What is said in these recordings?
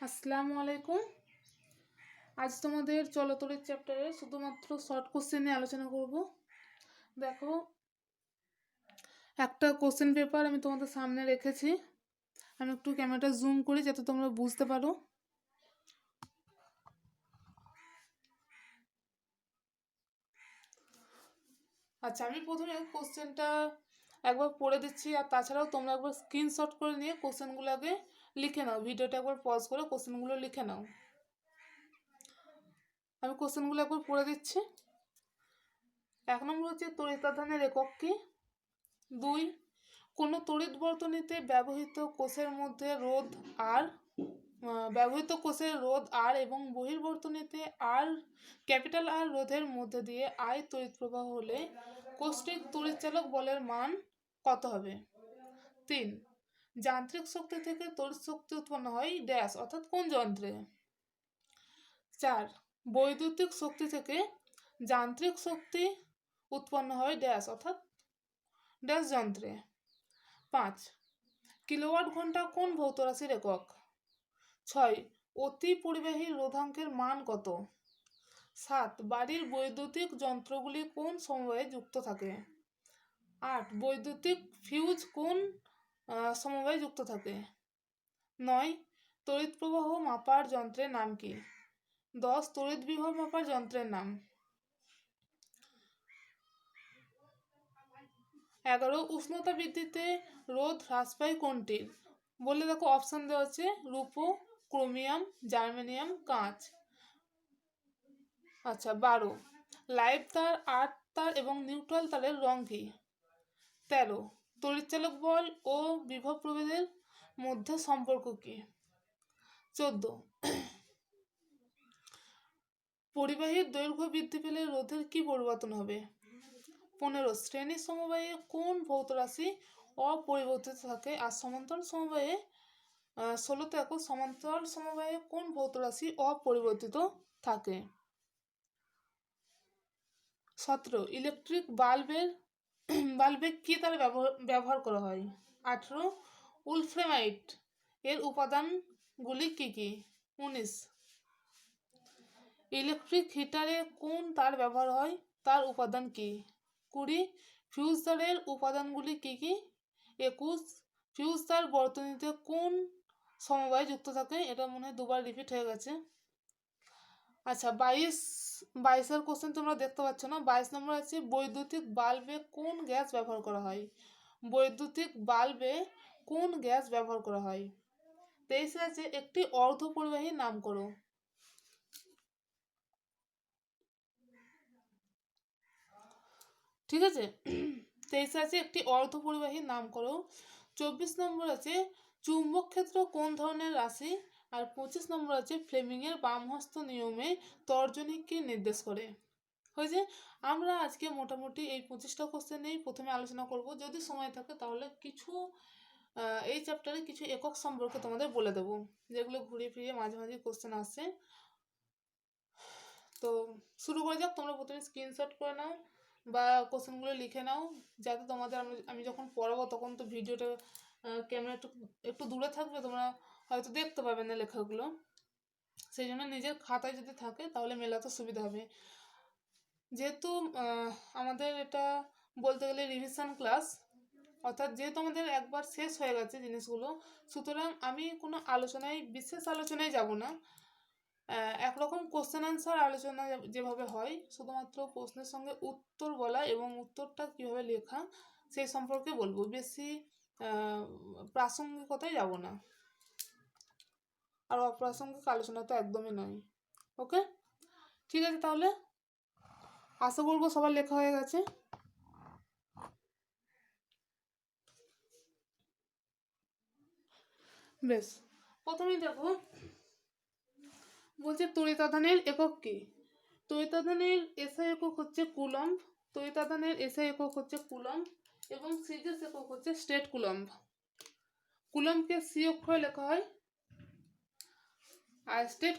আসসালামু আলাইকুম। আজ তোমাদের চলতরিৎ চ্যাপ্টারে শুধুমাত্র শর্ট কোশ্চেন নিয়ে আলোচনা করব। দেখো, একটা কোশ্চেন পেপার আমি তোমাদের সামনে রেখেছি। আমি একটু ক্যামেরাটা জুম করি যাতে তোমরা বুঝতে পারো। আচ্ছা, আমি প্রথমে কোশ্চেনটা একবার পড়ে দিচ্ছি, আর তাছাড়াও তোমরা একবার স্ক্রিনশট করে নিয়ে কোশ্চেনগুলো আগে লিখে নাও। ভিডিওটা একবার পজ করে কোশ্চেনগুলো লিখে নাও। আমি কোশ্চেনগুলো একবার পড়ে দিচ্ছি। 1 নম্বর হচ্ছে তড়িৎাধানের একক কি? 2, কোনো তড়িৎ বর্তনীতে ব্যবহৃত কোষের মধ্যে রোধ আর এবং বহির্বর্তনীতে ক্যাপিটাল আর রোধের মধ্যে দিয়ে আই তড়িৎ প্রবাহ হলে কোষটির তড়িৎচালক বলের মান কত হবে? 3, যান্ত্রিক শক্তি থেকে তড়িৎ শক্তি উৎপন্ন হয় ড্যাশ অর্থাৎ কোন যন্ত্রে? 4, বৈদ্যুতিক শক্তি থেকে যান্ত্রিক শক্তি উৎপন্ন হয় ড্যাশ অর্থাৎ ড্যাশ যন্ত্রে। 5, কিলোওয়াট ঘন্টা কোন ভৌত রাশির একক? 6, অতি পরিবাহী রোধাঙ্কের মান কত? 7, বাড়ির বৈদ্যুতিক যন্ত্রগুলি কোন সমবায়ে যুক্ত থাকে? 8, বৈদ্যুতিক ফিউজ কোন সমবায়ে যুক্ত থাকে? 9, তড়িৎ প্রবাহ মাপার যন্ত্রের নাম কি? 10, তড়িৎ বিভব মাপার যন্ত্রের নাম। 11, উষ্ণতা বৃদ্ধিতে রোধ হ্রাস পায় কোনটির? বললে দেখো অপশন দেওয়া আছে রূপো, ক্রোমিয়াম, জার্মেনিয়াম, কাঁচ। আচ্ছা, 12, লাইভ তার, আর্ট তার এবং নিউট্রাল তারের রং কি? 13, তড়িৎচালক বল ও বিভব প্রভেদের মধ্যে সম্পর্ক কি? 14, পরিবাহীর দৈর্ঘ্য বৃদ্ধি পেলে রোধের কি পরিবর্তন হবে? 15, শ্রেণী সমবায়ে কোন ভৌত রাশি অপরিবর্তিত থাকে? আর সমান্তরাল সমবায়ে 16 দেখো, সমান্তরাল সমবায়ে কোন ভৌত রাশি অপরিবর্তিত থাকে? 17, ইলেকট্রিক বাল্বে কি তার ব্যবহার করা হয়? 18, উলফ্রেমাইট এর উপাদানগুলি কি কি? 19, ইলেকট্রিক হিটারে কোন তার ব্যবহার হয়? তার উপাদান কি? 20, ফিউজ তারের উপাদানগুলি কি কি? 21, ফিউজ তার বর্তনীতে কোন সমবায়ে যুক্ত থাকে? এটা মনে হয় দুবার রিপিট হয়ে গেছে। আচ্ছা, 22 কোশ্চেন তোমরা দেখতে পাচ্ছ না। 22 নম্বর আছে বৈদ্যুতিক বাল্বে কোন গ্যাস ব্যবহার করা হয়? বৈদ্যুতিক বাল্বে কোন গ্যাস ব্যবহার করা হয়? 23 আছে একটি অর্ধ পরিবাহী নাম করো। ঠিক আছে, 23 আছে একটি অর্ধ পরিবাহী নাম করো। 24 নম্বর আছে চুম্বক ক্ষেত্র কোন ধরনের রাশি? আর 25 নম্বর আছে ফ্লেমিং এর বামহস্ত নিয়মে তর্জনী কি নির্দেশ করে? হয়েছে। আমরা আজকে মোটামুটি এই 25টা কোশ্চেন নিয়েই প্রথমে আলোচনা করব। যদি সময় থাকে তাহলে কিছু এই চ্যাপ্টারে কিছু একক সম্পর্কে তোমাদের বলে দেবো, যেগুলো ঘুরিয়ে ফিরিয়ে মাঝে মাঝে কোশ্চেন আসছে। তো শুরু করে যাক। তোমরা প্রথমে স্ক্রিনশট করে নাও বা কোশ্চেনগুলো লিখে নাও, যাতে তোমাদের আমি যখন পড়াবো তখন তো ভিডিওটা ক্যামেরা একটু দূরে থাকবে, তোমরা হয়তো দেখতে পাবে না লেখাগুলো। সেই জন্য নিজের খাতায় যদি থাকে তাহলে মেলাতে সুবিধা হবে। যেহেতু আমাদের এটা বলতে গেলে রিভিশন ক্লাস, অর্থাৎ যেহেতু আমাদের একবার শেষ হয়ে গেছে জিনিসগুলো, সুতরাং আমি কোনো বিশেষ আলোচনায় যাব না। একরকম কোশ্চেন আনসার আলোচনা যেভাবে হয়, শুধুমাত্র প্রশ্নের সঙ্গে উত্তর বলা এবং উত্তরটা কীভাবে লেখা সেই সম্পর্কে বলবো, বেশি প্রাসঙ্গিকতায় যাব না, আর অপ্রাসঙ্গিক আলোচনা তো একদমই নয়। ওকে, ঠিক আছে, তাহলে আশা করবো সবার লেখা হয়ে গেছে। বেশ, প্রথমেই দেখো বলছে তড়িতাধানের একক কি? তড়িতাধানের এসআই একক হচ্ছে কুলম্ব, তড়িতাধানের এসআই একক হচ্ছে কুলম্ব এবং সিজিএস একক হচ্ছে স্টেট কুলম্ব। কুলম্বকে সি অক্ষরে লেখা হয়, আর স্টেট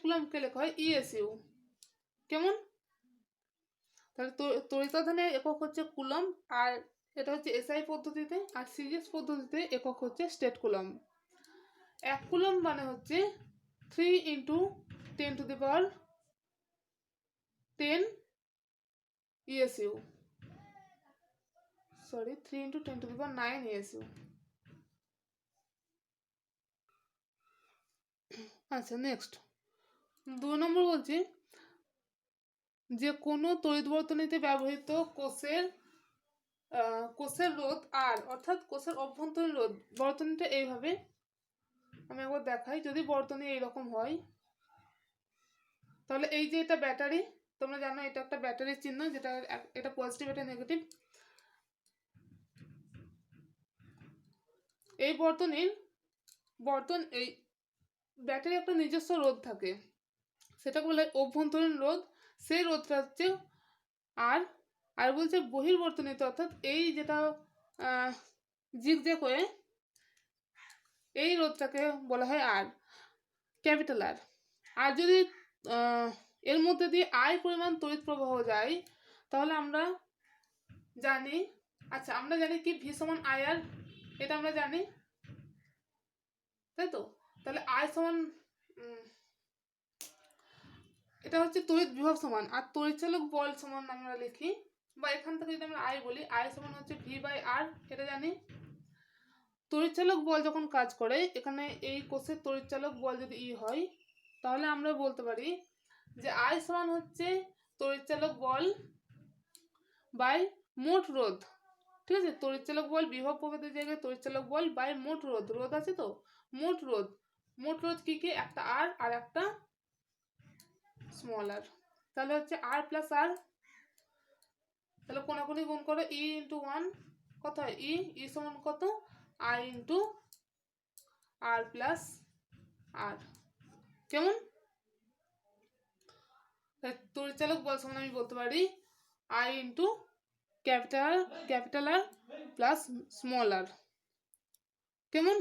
কুলম্বকে লেখা হয় ইএসইউ। কেমন? তাহলে তড়িতাধানের একক হচ্ছে কুলম্ব, আর এটা হচ্ছে এসআই পদ্ধতিতে, আর সিজিএস পদ্ধতিতে একক হচ্ছে স্টেট কুলম্ব। 1 কুলম্ব মানে হচ্ছে 3 × 10⁻10 ESU, সরি 3 × 10⁹ ESU। আচ্ছা নেক্সট 2 নম্বর বলছি যে কোনো তড়িৎ বর্তনীতে ব্যবহৃত কোষের রোধ আর, অর্থাৎ কোষের অভ্যন্তরীণ রোধ। বর্তনীটা এইভাবে আমি একবার দেখাই। যদি বর্তনী এইরকম হয় তাহলে এই যে এটা ব্যাটারি, তোমরা জানো এটা একটা ব্যাটারির চিহ্ন, যেটা এটা পজিটিভ এটা নেগেটিভ। এই এই ব্যাটারি একটা নিজস্ব রোধ থাকে, সেটাকে বলে অভ্যন্তরীণ রোধ। সেই রোধটা হচ্ছে আর বলছে বহির্বর্তনীতে, অর্থাৎ এই যেটা জিগজ্যাগ হয়ে এই রোধটাকে বলা হয় আর, ক্যাপিটাল আর। আর যদি এর মধ্যে দিয়ে আই পরিমাণ তড়িৎ প্রবাহ যায় তাহলে আমরা জানি, আচ্ছা আমরা জানি কি ভি সমান আই আর, এটা আমরা জানি, তাই তো? তাহলে আই সমান এটা হচ্ছে তড়িৎ বিভব সমান, আর তড়িৎচালক বল সমান আমরা লিখি, বা এখান থেকে যদি আমরা আই বলি, আই সমান হচ্ছে V/R, এটা জানি। তড়িৎচালক বল যখন কাজ করে, এখানে এই কোষের তড়িৎচালক বল যদি ই হয় তাহলে আমরা বলতে পারি যে আই সমান হচ্ছে তড়িৎচালক বল বাই মোট রোধ। ঠিক আছে, তড়িৎচালক বল বিভব প্রভেদের জায়গায় তড়িৎচালক বল বাই মোট রোধ। রোধ আছে তো, মোট রোধ কি কি, একটা আর আর একটা স্মল আর। তাহলে হচ্ছে আর প্লাস আর, তাহলে কোনাকুনি গুণ করে ই ইন্টু 1 কত হয়, ই সমান কত, I into R plus R. কেমন? তড়িৎচালক বল সমান আমি বলতে পারি I into capital R plus small R. কেমন?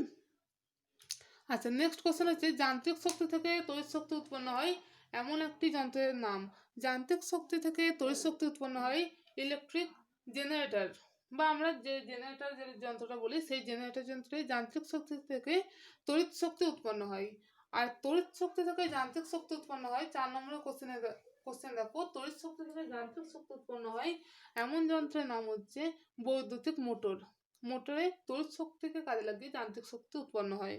আচ্ছা নেক্সট কোশ্চেন হচ্ছে যান্ত্রিক শক্তি থেকে তড়িৎ শক্তি উৎপন্ন হয় এমন একটি যন্ত্রের নাম। যান্ত্রিক শক্তি থেকে তড়িৎ শক্তি উৎপন্ন হয় ইলেকট্রিক জেনারেটর, বা আমরা যে জেনারেটর যে যন্ত্রটা বলি সেই জেনারেটর যন্ত্রে যান্ত্রিক শক্তি থেকে তড়িৎ শক্তি উৎপন্ন হয়। আর তড়িৎ শক্তি থেকে যান্ত্রিক শক্তি উৎপন্ন হয় 4 নম্বরের কোশ্চেন দেখো, তড়িৎ শক্তি থেকে যান্ত্রিক শক্তি উৎপন্ন হয় এমন যন্ত্রের নাম হচ্ছে বৈদ্যুতিক মোটর। মোটরে তড়িৎ শক্তিকে কাজে লাগিয়ে যান্ত্রিক শক্তি উৎপন্ন হয়।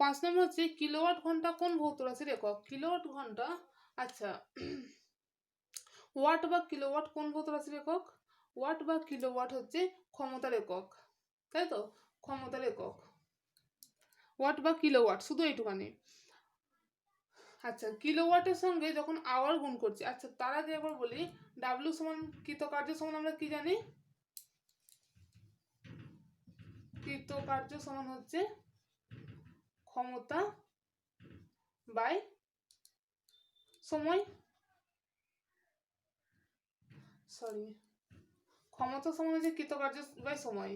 5 নম্বর হচ্ছে কিলোওয়াট ঘন্টা কোন ভৌত রাশির একক? কিলোওয়াট ঘন্টা, আচ্ছা ওয়াট বা কিলোওয়াট কোন ভৌত রাশির একক? ওয়াট বা কিলোওয়াট হচ্ছে ক্ষমতার একক, তাই তো? ক্ষমতার একক ওয়াট বা কিলোওয়াট, শুধু এইটুখানি। আচ্ছা কিলোওয়াটের সঙ্গে যখন আওয়ার গুণ করছি, আচ্ছা তার আগে একবার বলি ডাব্লিউ সমান কৃতকার্য সমান আমরা কি জানি? কৃতকার্য সমান হচ্ছে ক্ষমতা বাই সময়, সরি ক্ষমতা সমান হচ্ছে কৃতকার্য বাই সময়,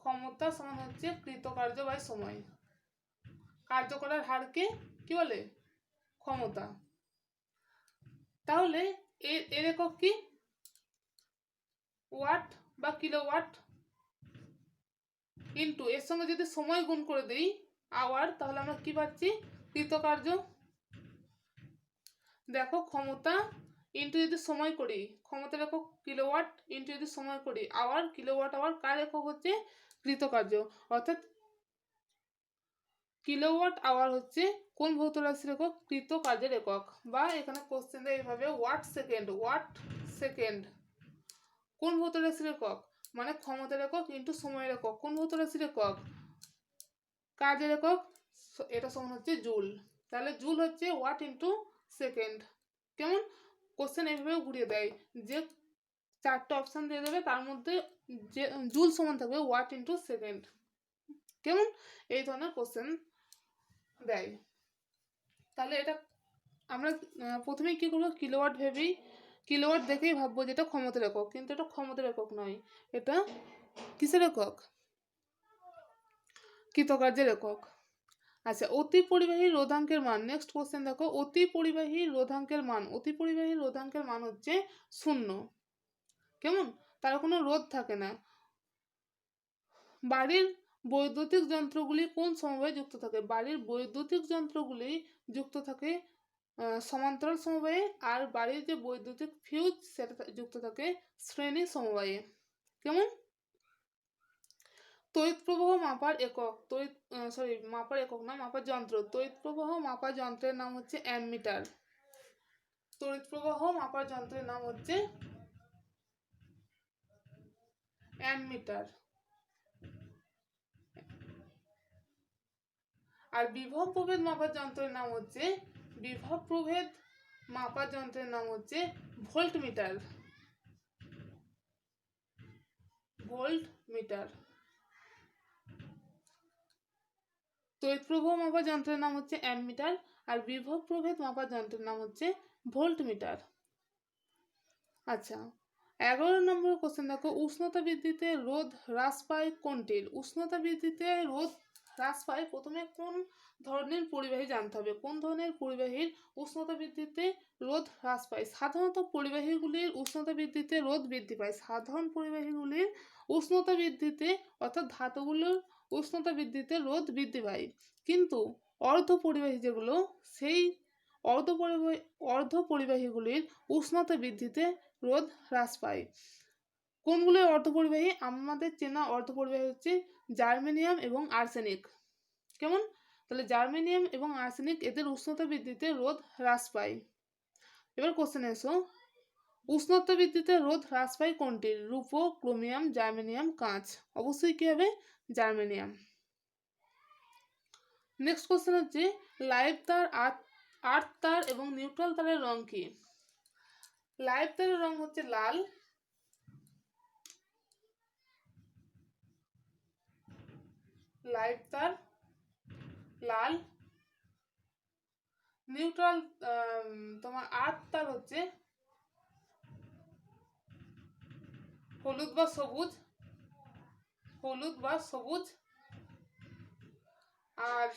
ক্ষমতা সমান হচ্ছে কৃতকার্য বাই সময়। কার্য করার হারকে কি বলে? ক্ষমতা। তাহলে এর একক কি? ওয়াট বা কিলোওয়াট ইন্টু এর সঙ্গে যদি সময় গুণ করে দিই আওয়ার, তাহলে আমরা কি পাচ্ছি? কৃতকার্য। দেখো ক্ষমতা ইন্টু যদি সময় করি, ক্ষমতার একক কিলোওয়াট ইন্টু যদি সময় করি আওয়ার, কিলোওয়াট আওয়ার কার একক হচ্ছে? কৃতকার্য। অর্থাৎ কিলোওয়াট আওয়ার হচ্ছে কোন ভৌত রাশির একক? কৃতকার্যের একক। বা এখানে কোশ্চেন দেয় এইভাবে ওয়াট সেকেন্ড কোন ভৌত রাশির একক? মানে ক্ষমতার একক ইন্টু সময়ের একক। কোন ভৌত রাশির একক? কাজের একক, এটা সমান হচ্ছে জুল। তাহলে জুল হচ্ছে ওয়াট ইন্টু সেকেন্ড। কেমন? কোশ্চেন এইভাবে ঘুরিয়ে দেয় যে 4টে অপশান দিয়ে দেবে, তার মধ্যে যে জুল সমান থাকবে ওয়াট ইন্টু সেকেন্ড। কেমন? এই ধরনের কোশ্চেন দেয়। তাহলে এটা আমরা প্রথমেই কী করবো, কিলোওয়াট দেখেই ভাববো যে এটা ক্ষমতার একক, কিন্তু এটা ক্ষমতার একক নয়, এটা কিসের একক? কৃতকার্যের একক। আচ্ছা অতি পরিবাহী রোধাঙ্কের মান, নেক্সট কোশ্চেন দেখো, অতি পরিবাহী রোধাঙ্কের মান হচ্ছে 0। কেমন? তার কোনো রোধ থাকে না। বাড়ির বৈদ্যুতিক যন্ত্রগুলি কোন সমবায়ে যুক্ত থাকে? বাড়ির বৈদ্যুতিক যন্ত্রগুলি যুক্ত থাকে সমান্তরাল সমবায়ে, আর বাড়ির যে বৈদ্যুতিক ফিউজ সেটা যুক্ত থাকে শ্রেণী সমবায়ে। কেমন? তড়িৎ প্রবাহ মাপার একক, মাপার একক না, মাপার যন্ত্র। তড়িৎ প্রবাহ মাপার যন্ত্রের নাম হচ্ছে অ্যামমিটার। তড়িৎ প্রবাহ মাপার যন্ত্রের নাম হচ্ছে অ্যামমিটার। আর বিভব প্রভেদ মাপার যন্ত্রের নাম হচ্ছে ভোল্টমিটার। ভোল্টমিটার। তড়িৎ প্রবাহ মাপার যন্ত্রের নাম হচ্ছে অ্যামমিটার, আর বিভব প্রভেদ মাপার যন্ত্রের নাম হচ্ছে ভোল্টমিটার। আচ্ছা, 11 নম্বর কোশ্চেন দেখো, উষ্ণতা বৃদ্ধিতে রোধ হ্রাস পায় কোনটির? উষ্ণতা বৃদ্ধিতে রোধ হ্রাস পায়, প্রথমে কোন ধরনের পরিবাহী জানতে হবে। কোন ধরনের পরিবাহীর উষ্ণতা বৃদ্ধিতে রোধ হ্রাস পায়? সাধারণত পরিবাহীগুলির উষ্ণতা বৃদ্ধিতে রোধ বৃদ্ধি পায়। সাধারণ পরিবাহীগুলির উষ্ণতা বৃদ্ধিতে, অর্থাৎ ধাতুগুলোর উষ্ণতা বৃদ্ধিতে রোধ বৃদ্ধি পায়। কিন্তু অর্ধ পরিবাহী যেগুলো, সেই অর্ধ পরিবাহীগুলির উষ্ণতা বৃদ্ধিতে রোধ হ্রাস পায়। কোনগুলো অর্ধপরিবাহী? আমাদের চেনা অর্ধপরিবাহী হচ্ছে জার্মেনিয়াম এবং আর্সেনিক। কেমন? তাহলে জার্মেনিয়াম এবং আর্সেনিক, এদের উষ্ণতা বৃদ্ধিতে রোধ হ্রাস পায়। এবার কোশ্চেন এসো, উষ্ণতা বৃদ্ধিতে রোধ হ্রাস পায় কোনটির? রূপো, ক্রোমিয়াম, জার্মেনিয়াম, কাঁচ। অবশ্যই কি হবে? জার্মেনিয়াম। নেক্সট কোশ্চেন হচ্ছে, লাইভ তার, আর্থ তার এবং নিউট্রাল তারের রং কি? লাইভ তারের রং হচ্ছে লাল, লাইভ তার লাল। নিউট্রাল তোমার আর্থ তার হচ্ছে হলুদ বা সবুজ। আর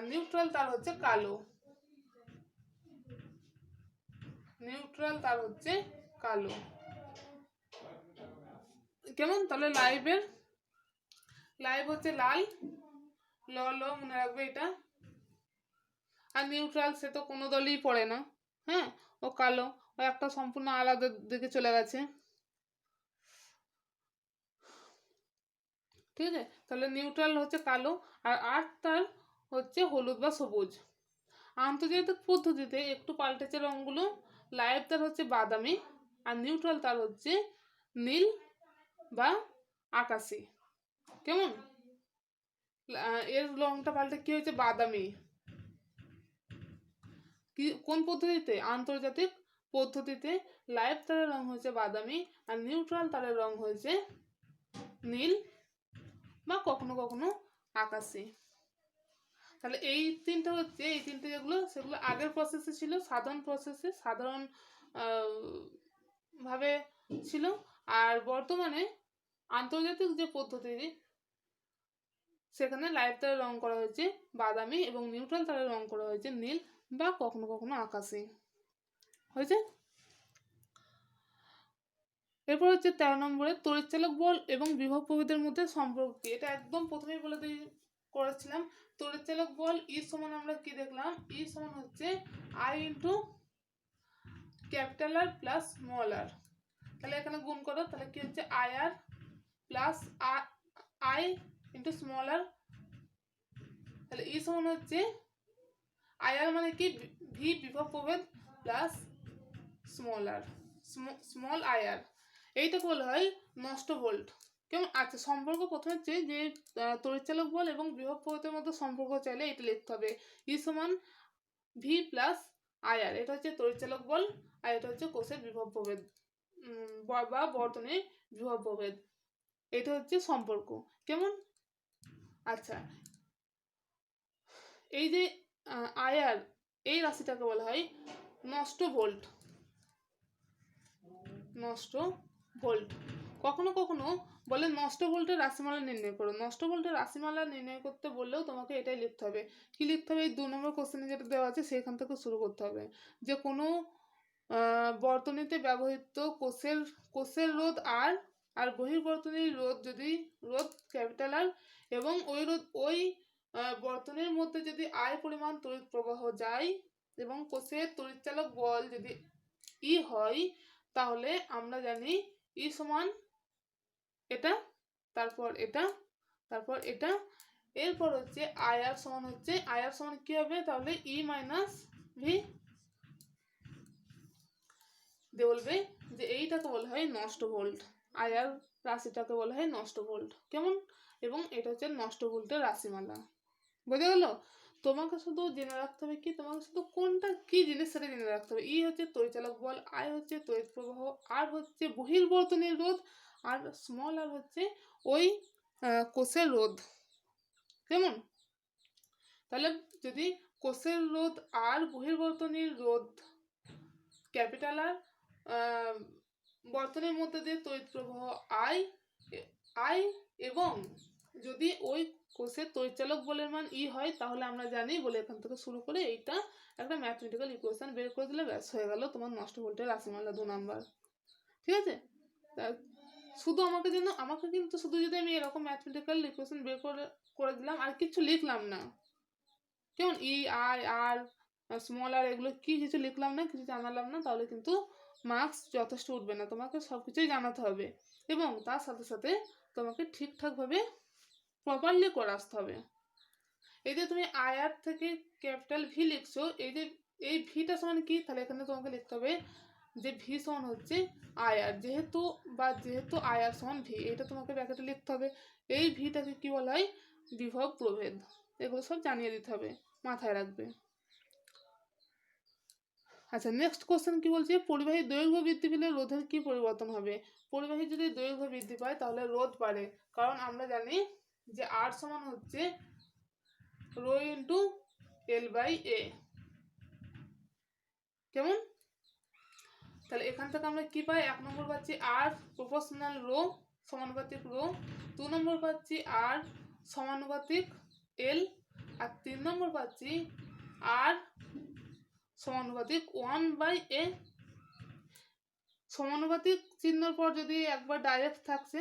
নিউট্রাল তার হচ্ছে কালো। কেমন? তাহলে লাইভ হচ্ছে লাল, মনে রাখবে এটা। আর নিউট্রাল, সে তো কোনো দলই পড়ে না, হ্যাঁ, ও কালো, ও একটা সম্পূর্ণ আলাদা দিকে চলে গেছে। ঠিক আছে, তাহলে নিউট্রাল হচ্ছে কালো, আর আর্থ তার হচ্ছে হলুদ বা সবুজ। আন্তর্জাতিক পদ্ধতিতে একটু পাল্টেছে রঙগুলো। লাইভ তার হচ্ছে বাদামি, আর নিউট্রাল তার হচ্ছে নীল বা আকাশি। কেমন? এর রংটা পাল্টে কি হয়েছে? বাদামি। কোন পদ্ধতিতে? আন্তর্জাতিক পদ্ধতিতে লাইভ তারের রং হয়েছে বাদামি, আর নিউট্রাল তারের রং হয়েছে নীল বা কখনো কখনো আকাশি। তাহলে এই তিনটে যেগুলো, সেগুলো আগের প্রসেসে ছিল, সাধারণ ভাবে ছিল। আর বর্তমানে আন্তর্জাতিক যে পদ্ধতি, সেখানে লাইভ তারের রং করা হয়েছে বাদামি এবং নিউট্রাল তারের রং করা হয়েছে নীল বা কখনো কখনো আকাশি। হয়েছে? এরপর হচ্ছে 13 নম্বরে, তড়িৎচালক বল এবং বিভব প্রভেদের মধ্যে সম্পর্ক কি? এটা একদম প্রথমেই বলে করেছিলাম। তড়িৎচালক বল ই সমান, আমরা কি দেখলাম? ই সমান হচ্ছে I into capital R plus small R. তাহলে এখানে গুণ করো, তাহলে কি হচ্ছে? I R plus I into small R. তাহলে ই সমান হচ্ছে আই আর মানে কি? ভি বিভব প্রভেদ প্লাস স্মল আই আর। এইটাকে বলা হয় নষ্ট ভোল্ট। কেমন? আচ্ছা, সম্পর্ক প্রথমে হচ্ছে যে তড়িৎচালক বল এবং বিভব প্রভেদের মধ্যে সম্পর্ক চাইলে এটা লিখতে হবে, ই সমান ভি প্লাস আই আর। এটা হচ্ছে তড়িৎচালক বল, আর এটা হচ্ছে কোষের বিভব প্রভেদ বা বর্তনীর বিভব প্রভেদ। এটা হচ্ছে সম্পর্ক। কেমন? আচ্ছা, এই যে আই আর, এই রাশিটাকে বলা হয় নষ্ট ভোল্ট। কখনো কখনো বলে নষ্ট ভোল্টের রাশিমালা নির্ণয় করো। নষ্ট ভোল্টের রাশিমালা নির্ণয় করতে বললেও তোমাকে এটাই লিখতে হবে। কি লিখতে হবে? এই 2 নম্বর কোশ্চেনে যেটা দেওয়া আছে সেখান থেকে শুরু করতে হবে, যে কোনো বর্তনীতে ব্যবহৃত কোষের রোধ আর আর বহির্বর্তনীর রোধ ক্যাপিটাল আর এবং ওই বর্তনীর মধ্যে যদি আয় পরিমাণ তড়িৎ প্রবাহ যায় এবং কোষের তড়িৎচালক বল যদি ই হয়, তাহলে আমরা জানি ই সমান এটা, তারপর এটা, তারপর এটা, এরপর হচ্ছে আয়ার সমান কি হবে, তাহলে ই মাইনাস ভি দিয়ে বলবে যে এইটাকে বলা হয় নষ্ট ভোল্ট, আয়ার রাশিটাকে বলা হয় নষ্ট ভোল্ট। কেমন? এবং এটা হচ্ছে নষ্ট ভোল্টের রাশিমালা। বোঝা গেল? তোমাকে শুধু জেনে রাখতে হবে কি, তোমাকে শুধু কোনটা কি জিনিস সেটা জেনে রাখতে হবে। ই হচ্ছে তড়িৎচালক বল, আই হচ্ছে তড়িৎ প্রবাহ, আর হচ্ছে বহির্বর্তনীর রোধ, আর স্মল আর হচ্ছে ওই কোষের রোধ। কেমন? তাহলে যদি কোষের রোধ আর বহির্বর্তনীর রোধ ক্যাপিটাল আর বর্তনীর মধ্যে দিয়ে তড়িৎ প্রবাহ আই এবং যদি ওই কোষের তড়িৎচালক বলের মান ই হয়, তাহলে আমরা জানি বলে এখান থেকে শুরু করে এইটা একটা ম্যাথমেটিক্যাল ইকুয়েশন বের করে দিলে ব্যাস হয়ে গেল তোমার নষ্ট ভোল্টের রাশিমালা 2 নাম্বার। ঠিক আছে? শুধু আমাকে কিন্তু শুধু যদি আমি এরকম ম্যাথমেটিক্যাল ইকুয়েশন বের করে দিলাম আর কিছু লিখলাম না, কেমন, ই আই আর স্মল আর এগুলো কি কিছু লিখলাম না, কিছু জানালাম না, তাহলে কিন্তু মার্কস যথেষ্ট উঠবে না। তোমাকে সব কিছুই জানাতে হবে এবং তার সাথে সাথে তোমাকে ঠিকঠাকভাবে প্রপারলি করে আসতে হবে। এই যে তুমি আয়ার থেকে ক্যাপিটাল ভি লিখছো, এই ভিটা সমান কি, তাহলে এখানে তোমাকে লিখতে হবে যে ভি সমান হচ্ছে আয়ার, যেহেতু আয়ার সমান ভি, এটা তোমাকে ব্র্যাকেটে লিখতে হবে। এই ভিটাকে কি বলা হয়, বিভব প্রভেদ। এগুলো সব জানিয়ে দিতে হবে, মাথায় রাখবে। আচ্ছা, নেক্সট কোশ্চেন কি বলছে, পরিবাহী দৈর্ঘ্য বৃদ্ধি পেলে রোধের কি পরিবর্তন হবে? পরিবাহী যদি দৈর্ঘ্য বৃদ্ধি পায় তাহলে রোধ বাড়ে, কারণ আমরা জানি যে আর সমান হচ্ছে রো ইন্টু এল বাই এ। কেমন? তাহলে এখান থেকে আমরা কি পাই, 1 নম্বর পাচ্ছি আর প্রপোর্শনাল রো সমানুপাতিক রো, 2 নম্বর পাচ্ছি আর সমানুপাতিক এল, আর 3 নম্বর পাচ্ছি আর সমানুপাতিক 1/a। সমানুপাতিক চিহ্নর পর যদি একবার ডাইরেক্ট থাকছে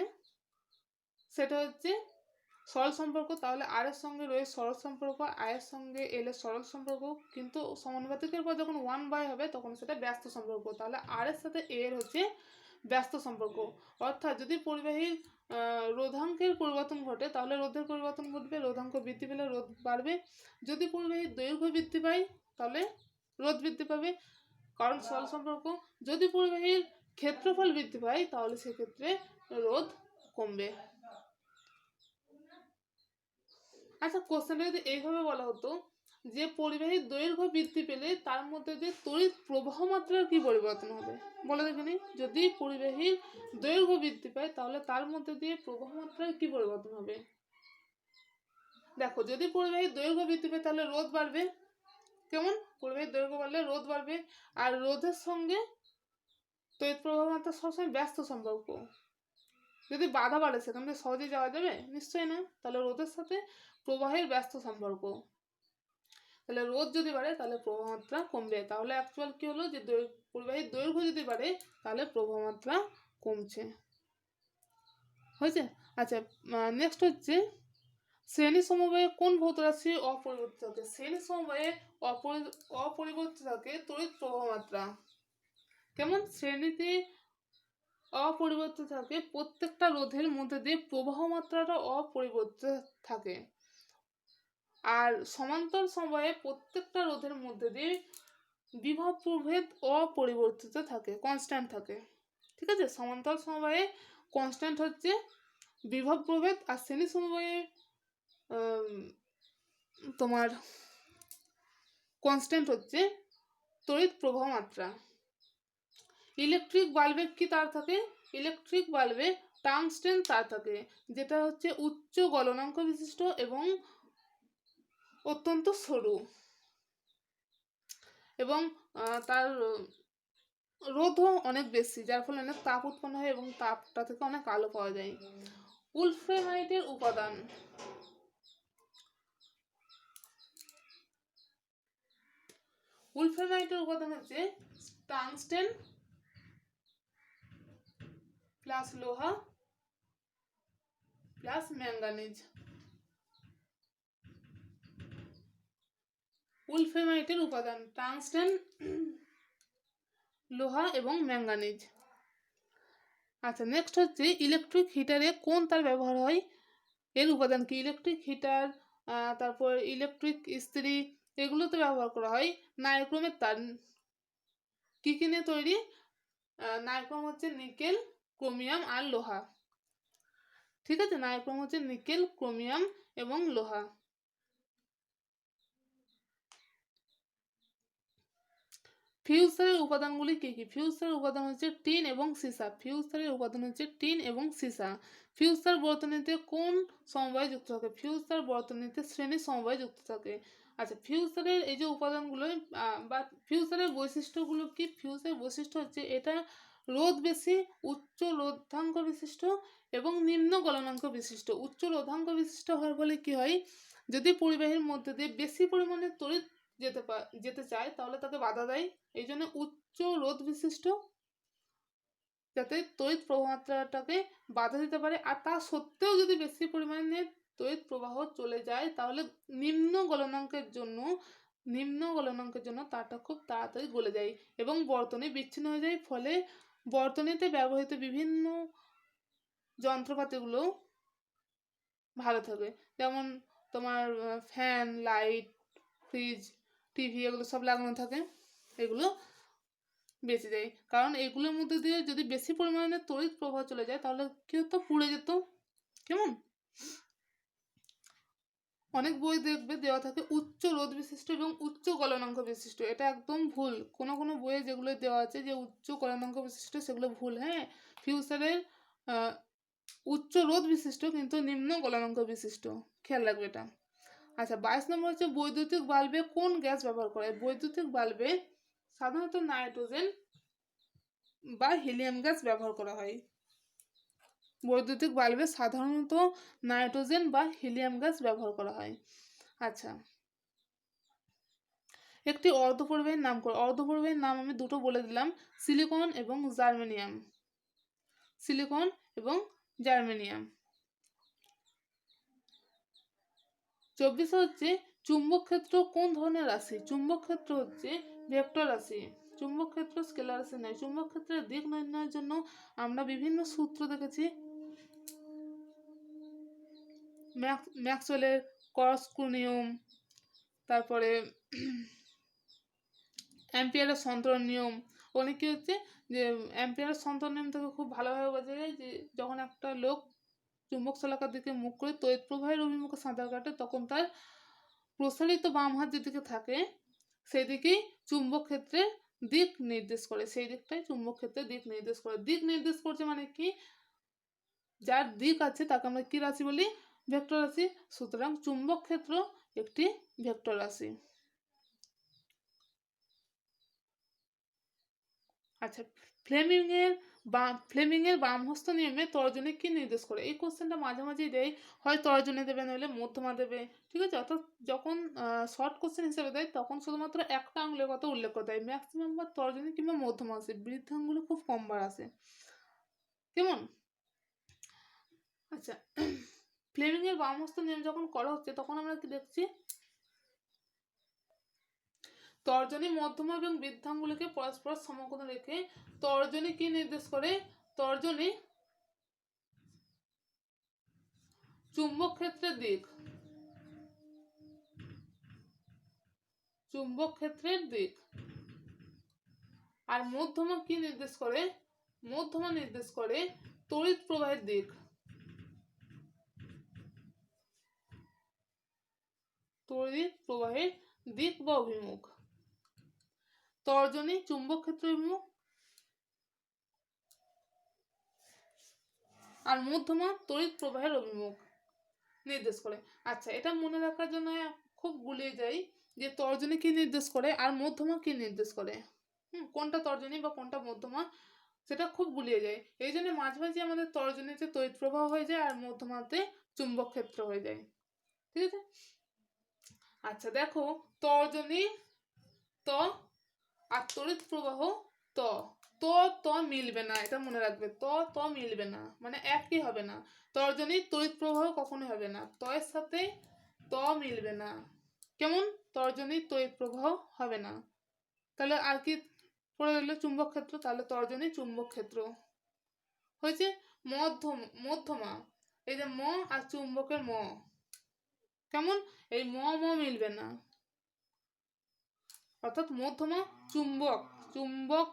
সেটা হচ্ছে সরল সম্পর্ক, তাহলে আর এর সঙ্গে রয়েছে সরল সম্পর্ক, আয়ের সঙ্গে এল এর সরল সম্পর্ক, কিন্তু সমানুপাতিকের পর যখন 1/, হবে তখন সেটা ব্যস্ত সম্পর্ক, তাহলে আর এর সাথে এ এর হচ্ছে ব্যস্ত সম্পর্ক। অর্থাৎ যদি পরিবাহীর রোধাঙ্কের পরিবর্তন ঘটে তাহলে রোধের পরিবর্তন ঘটবে, রোধাঙ্ক বৃদ্ধি পেলে রোধ বাড়বে। যদি পরিবাহীর দৈর্ঘ্য বৃদ্ধি পায় তাহলে রোধ বৃদ্ধি পাবে, কারণ সরল সম্পর্ক। যদি পরিবাহীর ক্ষেত্রফল বৃদ্ধি পায় তাহলে সেক্ষেত্রে রোধ কমবে। আচ্ছা, কোশ্চেনটা যদি এইভাবে বলা হতো যে পরিবাহীর দৈর্ঘ্য বৃদ্ধি পেলে তার মধ্যে যে তড়িৎ প্রবাহ মাত্রার কি পরিবর্তন হবে, বলে দেখিনি। যদি পরিবাহীর দৈর্ঘ্য বৃদ্ধি পায় তাহলে তার মধ্যে দিয়ে প্রবাহ মাত্রার কি পরিবর্তন হবে? দেখো, যদি পরিবাহীর দৈর্ঘ্য বৃদ্ধি পায় তাহলে রোধ বাড়বে। কেমন? পরিবাহীর দৈর্ঘ্য বাড়লে রোধ বাড়বে, আর রোধের সঙ্গে তড়িৎ প্রবাহ মাত্রা সবসময় ব্যস্ত সম্পর্ক। যদি বাধা বাড়ে সেখান থেকে সহজে যাওয়া যাবে? নিশ্চয়ই না। তাহলে রোধের সাথে প্রবাহের ব্যস্ত সম্পর্ক, তাহলে রোধ যদি বাড়ে তাহলে প্রবাহ মাত্রা কমবে। তাহলে অ্যাকচুয়াল কি হলো, যে পরিবাহীর দৈর্ঘ্য যদি বাড়ে তাহলে প্রবাহ মাত্রা কমছে। হয়েছে? আচ্ছা, নেক্সট হচ্ছে শ্রেণী সমবায়ে কোন ভৌত রাশি অপরিবর্তিত থাকে? শ্রেণী সমবায়ে অপরিবর্তিত থাকে তড়িৎ প্রবাহ মাত্রা। কেমন? শ্রেণীতে অপরিবর্তিত থাকে প্রত্যেকটা রোধের মধ্যে দিয়ে প্রবাহ মাত্রাটা অপরিবর্তিত থাকে, আর সমান্তর সমবায়ে প্রত্যেকটা রোধের মধ্যে দিয়ে বিভব প্রভেদ অপরিবর্তিত থাকে, কনস্ট্যান্ট থাকে। ঠিক আছে? সমান্তর সমবায়ে কনস্ট্যান্ট হচ্ছে বিভব প্রভেদ, আর শ্রেণী সমবায়ে তোমার কনস্ট্যান্ট হচ্ছে তড়িৎ প্রবাহ মাত্রা। ইলেকট্রিক বাল্বে কি তার থাকে? ইলেকট্রিক বাল্বে টাংস্টেন তার থাকে, যেটা হচ্ছে উচ্চ গলনাঙ্ক বিশিষ্ট এবং অত্যন্ত সরু, এবং তার রোধও অনেক বেশি, যার ফলে অনেক তাপ উৎপন্ন হয় এবং তাপটা থেকে অনেক আলো পাওয়া যায়। উলফ্রেমাইটের উপাদান। উলফ্রেমাইটের উপাদান হচ্ছে টাংস্টেন প্লাস লোহা প্লাস ম্যাঙ্গানিজ। উলফেমাইটের উপাদান টাংস্টেন, লোহা এবং ম্যাঙ্গানিজ। আচ্ছা, নেক্সট হচ্ছে ইলেকট্রিক হিটারে কোন তার ব্যবহার হয়, এর উপাদান কি? ইলেকট্রিক হিটার, তারপর ইলেকট্রিক ইস্ত্রি, এগুলোতে ব্যবহার করা হয় নাইক্রোমের তার। কি কি নিয়ে তৈরি? নাইক্রোম হচ্ছে নিকেল, ক্রোমিয়াম আর লোহা। ঠিক আছে, নাইক্রোম হচ্ছে নিকেল, ক্রোমিয়াম এবং লোহা। ফিউজারের উপাদানগুলি কি কি? ফিউজারের উপাদান হচ্ছে টিন এবং সীসা। ফিউজারের উপাদান হচ্ছে টিন এবং সীসা। ফিউজার বর্তনীতে কোন সমবায় যুক্ত থাকে? ফিউজার বর্তনীতে শ্রেণী সমবায় যুক্ত থাকে। আচ্ছা, ফিউজারের এই যে উপাদানগুলো বা ফিউজারের বৈশিষ্ট্যগুলো কি? ফিউজারের বৈশিষ্ট্য হচ্ছে এটা রোধ বেশি, উচ্চ রোধাঙ্ক বিশিষ্ট এবং নিম্ন গলনাঙ্ক বিশিষ্ট। উচ্চ রোধাঙ্ক বিশিষ্ট হওয়ার ফলে কি হয়, যদি পরিবাহীর মধ্যে দিয়ে বেশি পরিমাণে তড়িৎ যেতে চায় তাহলে তাকে বাধা দেয়। এই জন্য উচ্চ রোধ বিশিষ্ট, যাতে তড়িৎ প্রবাহমাত্রাটাকে বাধা দিতে পারে। আর তা সত্ত্বেও যদি বেশি পরিমাণে তড়িৎ প্রবাহ চলে যায় তাহলে নিম্ন গলনাঙ্কের জন্য তারটা খুব তাড়াতাড়ি গলে যায় এবং বর্তনী বিচ্ছিন্ন হয়ে যায়। ফলে বর্তনীতে ব্যবহৃত বিভিন্ন যন্ত্রপাতিগুলো ভালো থাকে। যেমন তোমার ফ্যান, লাইট, ফ্রিজ, টিভি, এগুলো সব লাগানো থাকে, এগুলো বেঁচে যায়। কারণ এগুলোর মধ্যে দিয়ে যদি বেশি পরিমাণে তড়িৎ প্রবাহ চলে যায় তাহলে কি হতো, পুড়ে যেত। কেমন? অনেক বই দেখবে দেওয়া থাকে উচ্চ রোধ বিশিষ্ট এবং উচ্চ গলনাঙ্ক বিশিষ্ট। এটা একদম ভুল। কোনো কোনো বইয়ে যেগুলো দেওয়া আছে যে উচ্চ গলনাঙ্ক বিশিষ্ট, সেগুলো ভুল। হ্যাঁ, ফিউজারের উচ্চ রোধ বিশিষ্ট কিন্তু নিম্ন গলনাঙ্ক বিশিষ্ট, খেয়াল রাখবে এটা। আচ্ছা, 22 নম্বর হচ্ছে বৈদ্যুতিক বাল্বে কোন গ্যাস ব্যবহার করা হয়? বৈদ্যুতিক বাল্বে সাধারণত নাইট্রোজেন বা হিলিয়াম গ্যাস ব্যবহার করা হয়। বৈদ্যুতিক বাল্বে সাধারণত নাইট্রোজেন বা হিলিয়াম গ্যাস ব্যবহার করা হয়। আচ্ছা, একটি অর্ধপরিবাহীর নাম করো। অর্ধপরিবাহীর নাম আমি দুটো বলে দিলাম, সিলিকন এবং জার্মেনিয়াম। সিলিকন এবং জার্মেনিয়াম। 24 হচ্ছে চুম্বক ক্ষেত্র কোন ধরনের রাশি? চুম্বক ক্ষেত্র হচ্ছে ভেক্টর রাশি। চুম্বক ক্ষেত্র স্কেলার রাশি নয়। চুম্বক ক্ষেত্রের দিক নির্ণয়ের জন্য আমরা বিভিন্ন সূত্র দেখেছি। ম্যাক্সওয়েলের কর্স্কু নিয়ম, তারপরে অ্যাম্পিয়ারের সন্তরণ নিয়ম। অনেকে হচ্ছে যে অ্যাম্পিয়ারের সন্তরণ নিয়ম থেকে খুব ভালোভাবে বোঝা যায় যে যখন একটা লোক চুম্বক শলাকার দিকে মুখ করে তড়িৎ প্রবাহের অভিমুখে সাঁতার কাটে তখন তার প্রসারিত বাম হাত যেদিকে থাকে সেদিকেই চুম্বক ক্ষেত্রে দিক নির্দেশ করে। সেই দিকটাই চুম্বক ক্ষেত্রে দিক নির্দেশ করে। দিক নির্দেশ করছে মানে কি, যার দিক আছে তাকে আমরা কি রাশি বলি? ভেক্টর রাশি। সুতরাং চুম্বক ক্ষেত্র একটি ভেক্টর রাশি। আচ্ছা, ফ্লেমিংয়ের বামহস্ত নিয়মে তর্জনী কি নির্দেশ করে? এই কোশ্চেনটা মাঝে মাঝেই দেয়, হয় তর্জনী দেবে নইলে মধ্যমা দেবে। ঠিক আছে, অর্থাৎ যখন শর্ট কোশ্চেন হিসেবে দেয় তখন শুধুমাত্র একটা আঙুলের কথা উল্লেখ করে দেয়। ম্যাক্সিমাম বার তর্জনী কিংবা মধ্যমা আসে, বৃদ্ধাঙ্গুলে খুব কম বার আসে। কেমন? আচ্ছা, ফ্লেমিংয়ের বামহস্ত নিয়ম যখন করা হচ্ছে তখন আমরা কি দেখছি, তর্জনী, মধ্যমা এবং বৃদ্ধাঙ্গুলিকে পরস্পর সমকোণে রেখে তর্জনী কি নির্দেশ করে? তর্জনী চুম্বক ক্ষেত্রের দিক, চুম্বক ক্ষেত্রের দিক। আর মধ্যমা কি নির্দেশ করে? মধ্যমা নির্দেশ করে তড়িৎ প্রবাহের দিক, তড়িৎ প্রবাহের দিক বা অভিমুখ। তর্জনী চুম্বক ক্ষেত্র অভিমুখ আর মধ্যমা তড়িৎ প্রবাহের অভিমুখ নির্দেশ করে। আচ্ছা, এটা মনে রাখার জন্য খুব গুলিয়ে যাই যে তর্জনী কি নির্দেশ করে আর মধ্যমা কি নির্দেশ করে। কোনটা তর্জনী বা কোনটা মধ্যমা সেটা খুব গুলিয়ে যায়। এই জন্য মাঝে মাঝে আমাদের তর্জনীতে তড়িৎ প্রবাহ হয়ে যায় আর মধ্যমাতে চুম্বক ক্ষেত্র হয়ে যায়। ঠিক আছে। আচ্ছা দেখো, তর্জনী ত আর তড়িৎ প্রবাহ ত, তো তো মিলবে না, এটা মনে রাখবে। তো তো মিলবে না মানে একই হবে না। তর্জনী তড়িৎ প্রবাহ কখনোই হবে না, তয়ের সাথে তো মিলবে না। কেমন? তর্জনী তড়িৎ প্রবাহ হবে না। তাহলে আর কি পড়ে রইল? চুম্বক ক্ষেত্র। তাহলে তর্জনী চুম্বক ক্ষেত্র হয়েছে। মধ্যমা, এই যে ম আর চুম্বকের ম, কেমন? এই ম মিলবে না, অর্থাৎ মধ্যমা চুম্বক, চুম্বক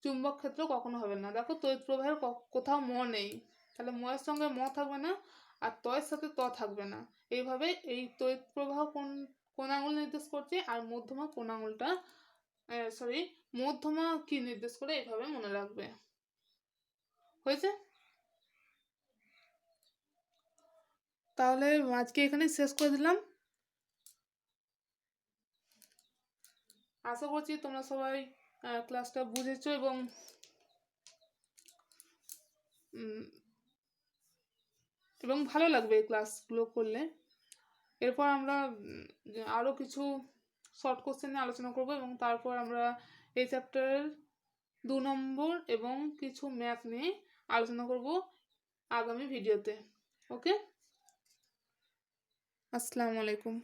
চুম্বক ক্ষেত্র কখনো হবে না। দেখো তড়িৎ প্রবাহের কোথাও ম নেই, তাহলে ম এর সঙ্গে ম থাকবে না, আর ত এর সাথে ত থাকবে না। এইভাবে এই তড়িৎ প্রবাহ কোন আঙুল নির্দেশ করছে, আর মধ্যমা কোন আঙুলটা, সরি, মধ্যমা কি নির্দেশ করে, এইভাবে মনে রাখবে। হয়েছে? তাহলে আজকে এখানে শেষ করে দিলাম। আশা করছি তোমরা সবাই ক্লাসটা বুঝেছো এবং ভালো লাগবে এই ক্লাসগুলো করলে। এরপর আমরা আরও কিছু শর্ট কোশ্চেন নিয়ে আলোচনা করব, এবং তারপর আমরা এই চ্যাপ্টারের 2 নম্বর এবং কিছু ম্যাথ নিয়ে আলোচনা করব আগামী ভিডিওতে। ওকে, আসসালামু আলাইকুম।